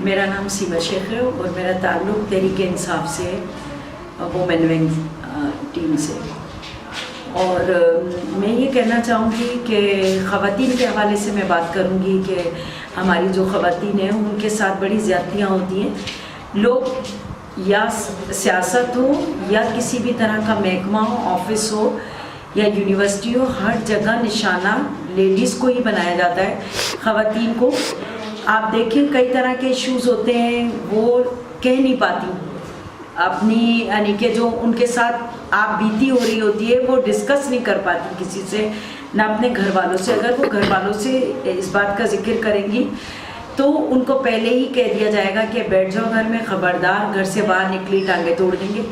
میرا نام سیما شیخ ہے اور میرا تعلق تحریک انصاف سے ہے، وومن ونگ ٹیم سے. اور میں یہ کہنا چاہوں گی کہ خواتین کے حوالے سے میں بات کروں گی کہ ہماری جو خواتین ہیں ان کے ساتھ بڑی زیادتیاں ہوتی ہیں. لوگ یا سیاست ہو یا کسی بھی طرح کا محکمہ ہو، آفس ہو یا یونیورسٹی ہو، ہر جگہ نشانہ لیڈیز کو ہی بنایا جاتا ہے، خواتین کو. آپ دیکھیں کئی طرح کے ایشوز ہوتے ہیں، وہ کہہ نہیں پاتی اپنی، یعنی کہ جو ان کے ساتھ آپ بیتی ہو رہی ہوتی ہے وہ ڈسکس نہیں کر پاتی کسی سے، نہ اپنے گھر والوں سے. اگر وہ گھر والوں سے اس بات کا ذکر کریں گی تو ان کو پہلے ہی کہہ دیا جائے گا کہ بیٹھ جاؤ گھر میں، خبردار گھر سے باہر نکلی ٹانگیں توڑ دیں گے،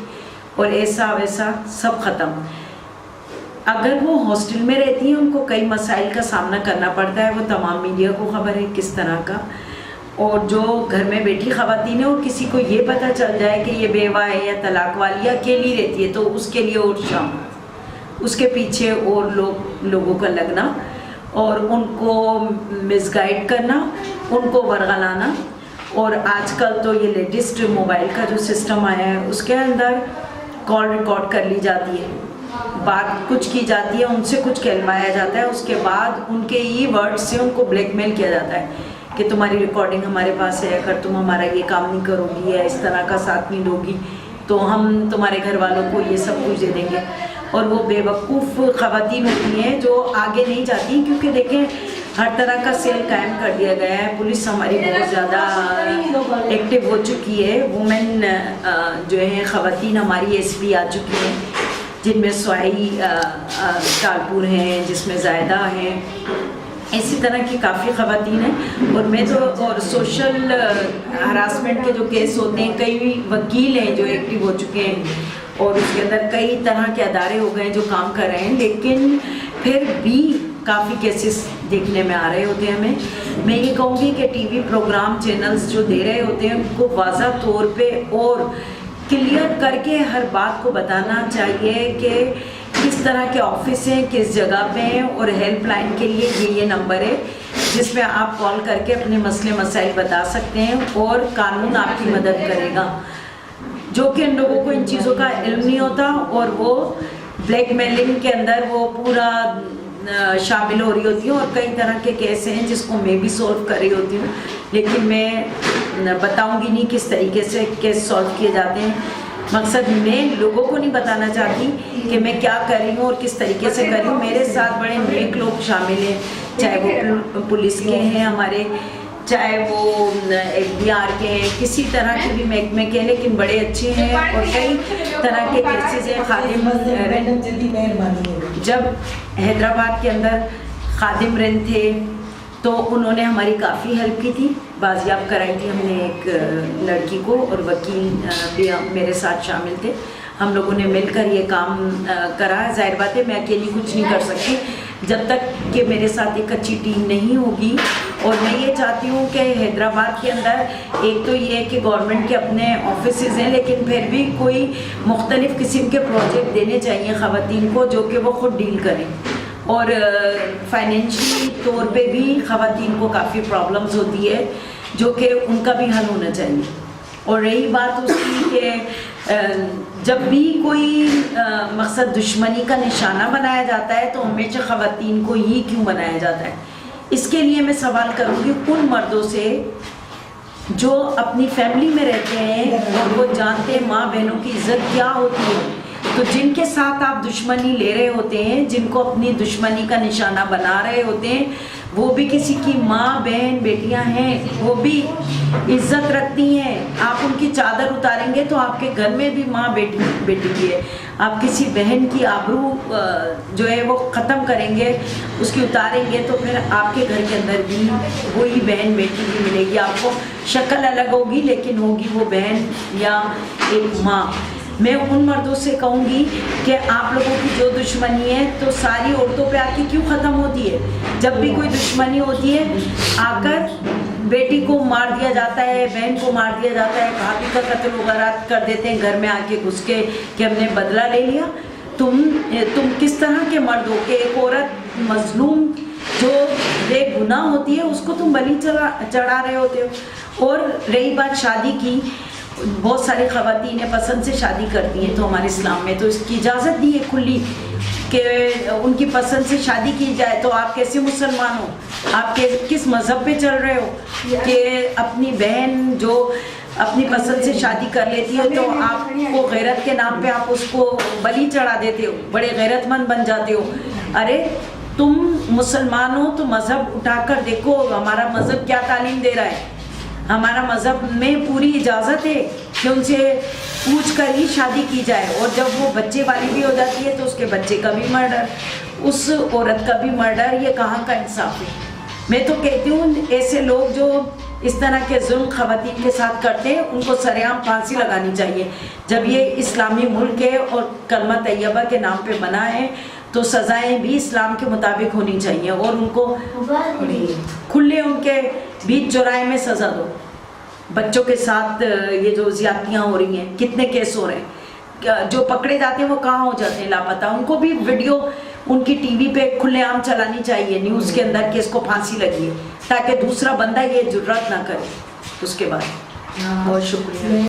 اور ایسا ویسا سب ختم. اگر وہ ہاسٹل میں رہتی ہیں ان کو کئی مسائل کا سامنا کرنا پڑتا ہے، وہ تمام میڈیا کو خبر ہے کس طرح کا. اور جو گھر میں بیٹھی خواتین ہیں اور کسی کو یہ پتہ چل جائے کہ یہ بیوہ ہے یا طلاق والی یا اکیلی رہتی ہے تو اس کے لیے اور شام، اس کے پیچھے اور لوگوں کا لگنا اور ان کو مس گائیڈ کرنا، ان کو ورغلانا. اور آج کل تو یہ لیٹسٹ موبائل کا جو سسٹم آیا ہے اس کے اندر کال ریکارڈ کر لی جاتی ہے، بات کچھ کی جاتی ہے، ان سے کچھ کہلوایا جاتا ہے، اس کے بعد ان کے ہی ورڈ سے ان کو بلیک میل کیا جاتا ہے کہ تمہاری ریکارڈنگ ہمارے پاس ہے، اگر تم ہمارا یہ کام نہیں کرو گی یا اس طرح کا ساتھ نہیں دو گی تو ہم تمہارے گھر والوں کو یہ سب کچھ دے دیں گے. اور وہ بے وقوف خواتین ہوتی ہیں جو آگے نہیں جاتی، کیونکہ دیکھیں ہر طرح کا سیل قائم کر دیا گیا ہے. پولیس ہماری بہت زیادہ ایکٹیو ہو چکی ہے. وومن جو ہیں خواتین ہماری ایس پی آ چکی ہیں، جن میں سوائی تالپور ہیں، جس میں زائدہ ہیں، اسی طرح کی کافی خواتین ہیں. اور میں تو اور سوشل ہراسمنٹ کے جو کیس ہوتے ہیں، کئی وکیل ہیں جو ایکٹیو ہو چکے ہیں اور اس کے اندر کئی طرح کے ادارے ہو گئے ہیں جو کام کر رہے ہیں، لیکن پھر بھی کافی کیسز دیکھنے میں آ رہے ہوتے ہیں. میں یہ کہوں گی کہ ٹی وی پروگرام چینلز جو دے رہے ہوتے ہیں ان کو واضح طور پہ اور کلیئر کر کے ہر بات کو بتانا چاہیے کہ کس طرح کے آفس ہیں، کس جگہ پہ ہیں، اور ہیلپ لائن کے لیے یہ نمبر ہے جس پہ آپ کال کر کے اپنے مسئلے مسائل بتا سکتے ہیں اور قانون آپ کی مدد کرے گا. جو کہ ان لوگوں کو ان چیزوں کا علم نہیں ہوتا اور وہ بلیک میلنگ کے اندر وہ پورا شامل ہو رہی ہوتی ہیں. اور کئی طرح کے کیس ہیں جس کو میں بھی سولو کر رہی ہوتی ہوں، لیکن میں بتاؤں گی نہیں کس طریقے سے کیس سولو کیے جاتے ہیں. مقصد میں لوگوں کو نہیں بتانا چاہتی کہ میں کیا کر رہی ہوں اور کس طریقے سے کر رہی ہوں. میرے ساتھ بڑے نیک لوگ شامل ہیں، چاہے وہ پولیس کے ہیں ہمارے، چاہے وہ FBR کے ہیں، کسی طرح کے بھی محکمے کے ہیں، لیکن بڑے اچھے ہیں. اور کئی طرح کے کیسز ہیں. خادم جب حیدرآباد کے اندر خادم رن تھے تو انہوں نے ہماری کافی ہیلپ کی تھی، بازیاب کرائی تھی ہم نے ایک لڑکی کو، اور وکیل بھی میرے ساتھ شامل تھے. ہم لوگوں نے مل کر یہ کام کرا. ظاہر بات ہے میں اکیلی کچھ نہیں کر سکتی جب تک کہ میرے ساتھ ایک اچھی ٹیم نہیں ہوگی. اور میں یہ چاہتی ہوں کہ حیدرآباد کے اندر ایک تو یہ ہے کہ گورنمنٹ کے اپنے آفیسز ہیں، لیکن پھر بھی کوئی مختلف قسم کے پروجیکٹ دینے چاہیے خواتین کو جو کہ وہ خود ڈیل کریں. اور فائنینشلی طور پہ بھی خواتین کو کافی پرابلمز ہوتی ہے جو کہ ان کا بھی حل ہونا چاہیے. اور رہی بات اس کی کہ جب بھی کوئی مقصد دشمنی کا نشانہ بنایا جاتا ہے تو ہمیشہ خواتین کو ہی کیوں بنایا جاتا ہے. اس کے لیے میں سوال کروں گی ان مردوں سے جو اپنی فیملی میں رہتے ہیں اور وہ جانتے ہیں ماں بہنوں کی عزت کیا ہوتی ہے، تو جن کے ساتھ آپ دشمنی لے رہے ہوتے ہیں، جن کو اپنی دشمنی کا نشانہ بنا رہے ہوتے ہیں، وہ بھی کسی کی ماں بہن بیٹیاں ہیں، وہ بھی عزت رکھتی ہیں. آپ ان کی چادر اتاریں گے تو آپ کے گھر میں بھی ماں بیٹی کی ہے. آپ کسی بہن کی آبرو جو ہے وہ ختم کریں گے، اس کی اتاریں گے، تو پھر آپ کے گھر کے اندر بھی وہی بہن بیٹی بھی ملے گی. آپ کو شکل الگ ہوگی لیکن ہوگی وہ بہن یا ایک ماں. میں ان مردوں سے کہوں گی کہ آپ لوگوں کی جو دشمنی ہے تو ساری عورتوں پہ آ کے کیوں ختم ہوتی ہے؟ جب بھی کوئی دشمنی ہوتی ہے آ کر بیٹی کو مار دیا جاتا ہے، بہن کو مار دیا جاتا ہے، بھابھی کا قتل وغیرہ کر دیتے ہیں گھر میں آ کے گھس کے کہ ہم نے بدلہ لے لیا. تم کس طرح کے مرد ہو کہ ایک عورت مظلوم جو بے گناہ ہوتی ہے اس کو تم بلی چڑھا رہے ہوتے ہو. اور رہی بات شادی کی، بہت ساری خواتین پسند سے شادی کرتی ہیں، تو ہمارے اسلام میں تو اس کی اجازت دی ہے کھلی کہ ان کی پسند سے شادی کی جائے. تو آپ کیسے مسلمان ہو؟ آپ کس مذہب پہ چل رہے ہو کہ اپنی بہن جو اپنی پسند سے شادی کر لیتی ہے تو آپ کو غیرت کے نام پہ آپ اس کو بلی چڑھا دیتے ہو، بڑے غیرت مند بن جاتے ہو. ارے تم مسلمان ہو تو مذہب اٹھا کر دیکھو ہمارا مذہب کیا تعلیم دے رہا ہے. ہمارا مذہب میں پوری اجازت ہے کہ ان سے پوچھ کر ہی شادی کی جائے، اور جب وہ بچے والی بھی ہو جاتی ہے تو اس کے بچے کا بھی مرڈر، اس عورت کا بھی مرڈر. یہ کہاں کا انصاف ہے؟ میں تو کہتی ہوں ایسے لوگ جو اس طرح کے ظلم خواتین کے ساتھ کرتے ہیں ان کو سرعام پھانسی لگانی چاہیے. جب یہ اسلامی ملک ہے اور کلمہ طیبہ کے نام پہ بنا ہے تو سزائیں بھی اسلام کے مطابق ہونی چاہیے، اور ان کو کھلے ان کے بیچ چوراہے میں سزا دو. بچوں کے ساتھ یہ جو زیادتیاں ہو رہی ہیں، کتنے کیس ہو رہے ہیں، جو پکڑے جاتے ہیں وہ کہاں ہو جاتے ہیں لاپتہ. ان کو بھی ویڈیو ان کی ٹی وی پہ کھلے عام چلانی چاہیے نیوز کے اندر کہ اس کو پھانسی لگی ہے، تاکہ دوسرا بندہ یہ جرات نہ کرے. اس کے بعد بہت شکریہ.